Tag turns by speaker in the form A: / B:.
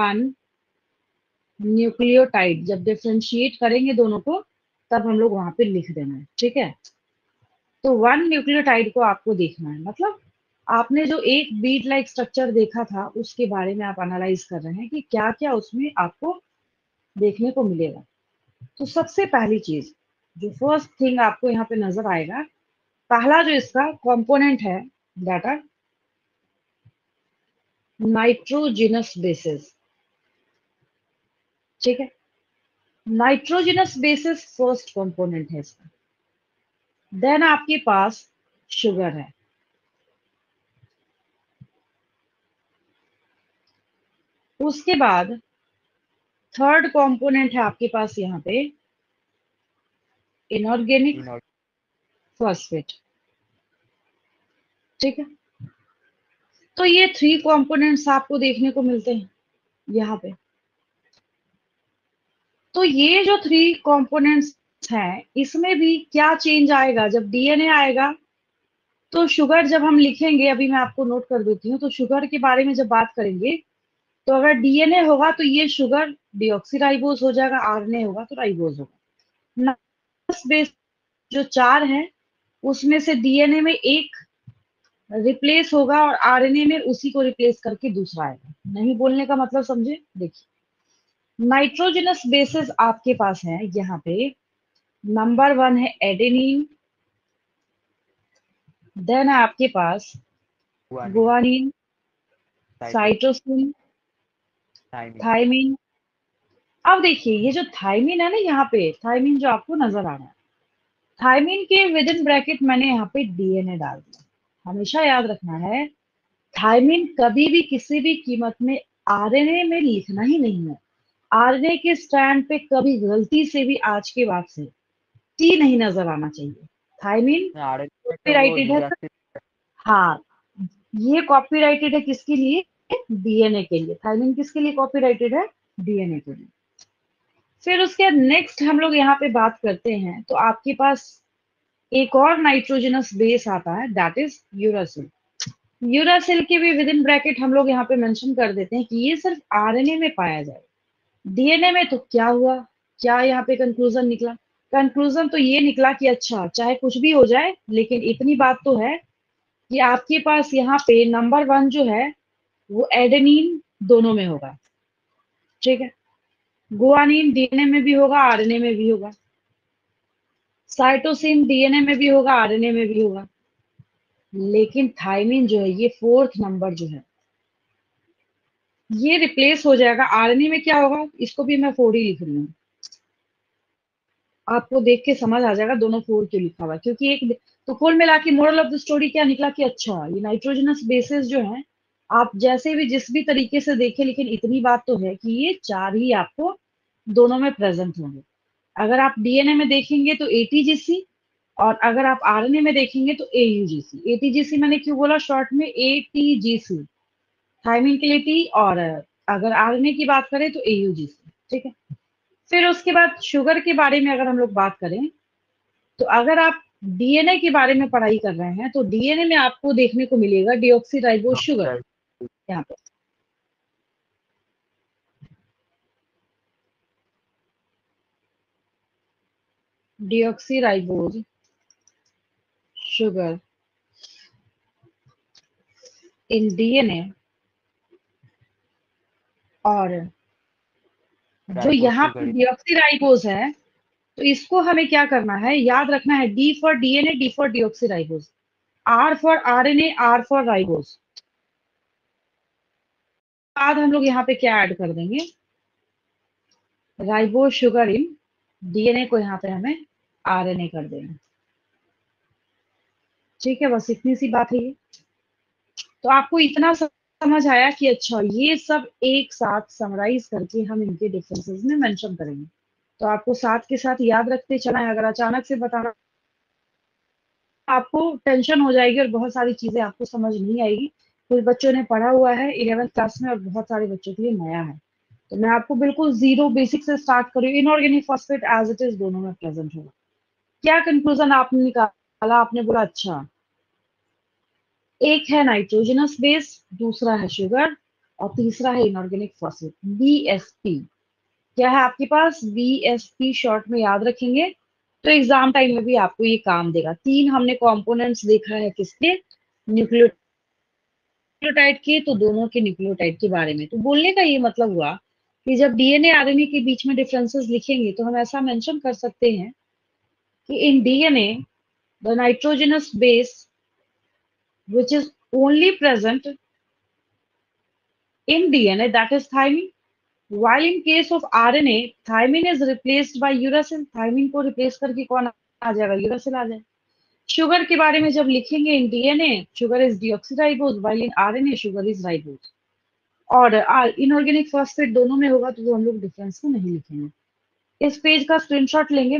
A: One nucleotide, जब differentiate करेंगे दोनों को तब हम लोग वहां पे लिख देना है, ठीक है। तो वन न्यूक्लियोटाइड को आपको देखना है, मतलब आपने जो एक बीट लाइक स्ट्रक्चर देखा था उसके बारे में आप एनालाइज कर रहे हैं कि क्या क्या उसमें आपको देखने को मिलेगा। तो सबसे पहली चीज, जो फर्स्ट थिंग आपको यहाँ पे नजर आएगा, पहला जो इसका कंपोनेंट है दैट आर नाइट्रोजिनस बेसिस, ठीक है। नाइट्रोजिनस बेसिस फर्स्ट कंपोनेंट है इसका। देन आपके पास शुगर है, उसके बाद थर्ड कंपोनेंट है आपके पास यहाँ पे इनऑर्गेनिक
B: इनऑर्गेनिक
A: फॉस्फेट, ठीक है। तो ये थ्री कंपोनेंट्स आपको देखने को मिलते हैं यहाँ पे। तो ये जो थ्री कंपोनेंट्स हैं, इसमें भी क्या चेंज आएगा जब डीएनए आएगा। तो शुगर जब हम लिखेंगे, अभी मैं आपको नोट कर देती हूँ, तो शुगर के बारे में जब बात करेंगे तो अगर डीएनए होगा तो ये शुगर डीऑक्सीराइबोज हो जाएगा, आरएनए होगा तो राइबोज होगा। नाइट्रोजनस बेस जो चार है उसमें से डीएनए में एक रिप्लेस होगा और आरएनए में उसी को रिप्लेस करके दूसरा आएगा। नहीं बोलने का मतलब समझे, देखिए नाइट्रोजनस बेसिस आपके पास है यहाँ पे। नंबर वन है एडेनिन, देन है आपके पास
B: guanine,
A: guanine,
B: cytosine,
A: cytosine,
B: thymine.
A: Thymine. अब देखिए ये जो थायमिन है ना, यहाँ पे थायमिन जो आपको नजर आ रहा है, थायमिन के विद इन ब्रैकेट मैंने यहाँ पे डीएनए डाल दिया। हमेशा याद रखना है, थायमिन कभी भी किसी भी कीमत में आरएनए में लिखना ही नहीं है। आरएनए के स्टैंड पे कभी गलती से भी आज के बाद से टी नहीं नजर आना चाहिए। थायमिन
B: आरएनए में वो
A: कॉपीराइटेड है।
B: यूरासिल।
A: हाँ, ये कॉपीराइटेड है किसके लिए? डीएनए के लिए। थायमिन किसके लिए कॉपीराइटेड है? डीएनए के लिए। फिर उसके बाद नेक्स्ट हम लोग यहाँ पे बात करते हैं, तो आपके पास एक और नाइट्रोजनस बेस आता है दैट इज यूरासिल। यूरासिल के भी विद इन ब्रैकेट हम लोग यहाँ पे मेंशन कर देते हैं कि ये सिर्फ आरएनए में पाया जाए। डीएनए में तो क्या हुआ, क्या यहाँ पे कंक्लूजन निकला? कंक्लूजन तो ये निकला कि अच्छा चाहे कुछ भी हो जाए, लेकिन इतनी बात तो है कि आपके पास यहाँ पे नंबर वन जो है वो एडेनिन दोनों में होगा, ठीक है। गुआनिन डीएनए में भी होगा, आरएनए में भी होगा। साइटोसिन डीएनए में भी होगा, आरएनए में भी होगा। लेकिन थायमिन जो है, ये फोर्थ नंबर जो है, ये रिप्लेस हो जाएगा। आरएनए में क्या होगा, इसको भी मैं 4 ही लिख रही हूँ, आपको देख के समझ आ जाएगा दोनों 4 क्यों लिखा हुआ है। क्योंकि एक, तो कुल मिला के मोरल ऑफ द स्टोरी क्या निकला कि अच्छा ये नाइट्रोजनस बेसिस जो है, आप जैसे भी जिस भी तरीके से देखें, लेकिन इतनी बात तो है कि ये चार ही आपको दोनों में प्रेजेंट होंगे। अगर आप डीएनए में देखेंगे तो एटीजीसी, और अगर आप आरएनए में देखेंगे तो एयूजीसी। एटीजीसी मैंने क्यों बोला शॉर्ट में? एटीजीसी थायमिन के लिए टी, और अगर आरएनए की बात करें तो एयूजीसी, ठीक है। फिर उसके बाद शुगर के बारे में अगर हम लोग बात करें, तो अगर आप डीएनए के बारे में पढ़ाई कर रहे हैं तो डीएनए में आपको देखने को मिलेगा डीऑक्सीराइबोज शुगर यहाँ पे। डीऑक्सीराइबोज शुगर इन डीएनए, और जो
B: राइबोज
A: यहाँ पे
B: शुगर।
A: डीऑक्सीराइबोज है, तो इसको हमें क्या करना है, याद रखना है, D for DNA, D for deoxyribose, R for RNA, R for ribose. बाद हम लोग यहाँ पे क्या ऐड कर देंगे, राइबोज शुगर इन डीएनए को यहाँ पे हमें आरएनए कर देंगे, ठीक है। बस इतनी सी बात है ये। तो आपको इतना समझ आया कि अच्छा ये सब एक साथ समराइज करके हम इनके डिफरेंसेस में मेंशन करेंगे। तो आपको साथ के साथ याद रखते चलना है। अगर अचानक से बताना, आपको टेंशन हो जाएगी और बहुत सारी चीजें आपको समझ नहीं आएगी। कुछ बच्चों ने पढ़ा हुआ है 11th क्लास में और बहुत सारे बच्चों के लिए नया है। तो मैं आपको बिल्कुल जीरो बेसिक से स्टार्ट करूँ। Inorganic phosphate as it is दोनों में प्रेजेंट होगा। क्या कंक्लूजन आपने निकाला? आपने बोला अच्छा एक है नाइट्रोजनस बेस, दूसरा है शुगर, और तीसरा है इनऑर्गेनिक फॉस्फेट, बीएसपी। क्या है आपके पास? बीएसपी शॉर्ट में याद रखेंगे तो एग्जाम टाइम में भी आपको ये काम देगा। तीन हमने कंपोनेंट्स देखा है किसके? न्यूक्लियोटाइड के, तो दोनों के न्यूक्लियोटाइड के बारे में। तो बोलने का ये मतलब हुआ कि जब डीएनए आरएनए के बीच में डिफरेंसेस लिखेंगे तो हम ऐसा मेंशन कर सकते हैं कि in DNA the nitrogenous base which is only present in DNA, that is thymine. While in case of RNA, thymine is replaced by uracil. Thymine को replace करके कौन आ जाएगा? यूरासिल आ जाएगा। शुगर के बारे में जब लिखेंगे in DNA, sugar is deoxyribose, while in RNA sugar is ribose. और इनऑर्गेनिक फॉस्फेट दोनों में होगा तो हम लोग डिफरेंस को नहीं लिखेंगे। इस पेज का स्क्रीनशॉट लेंगे।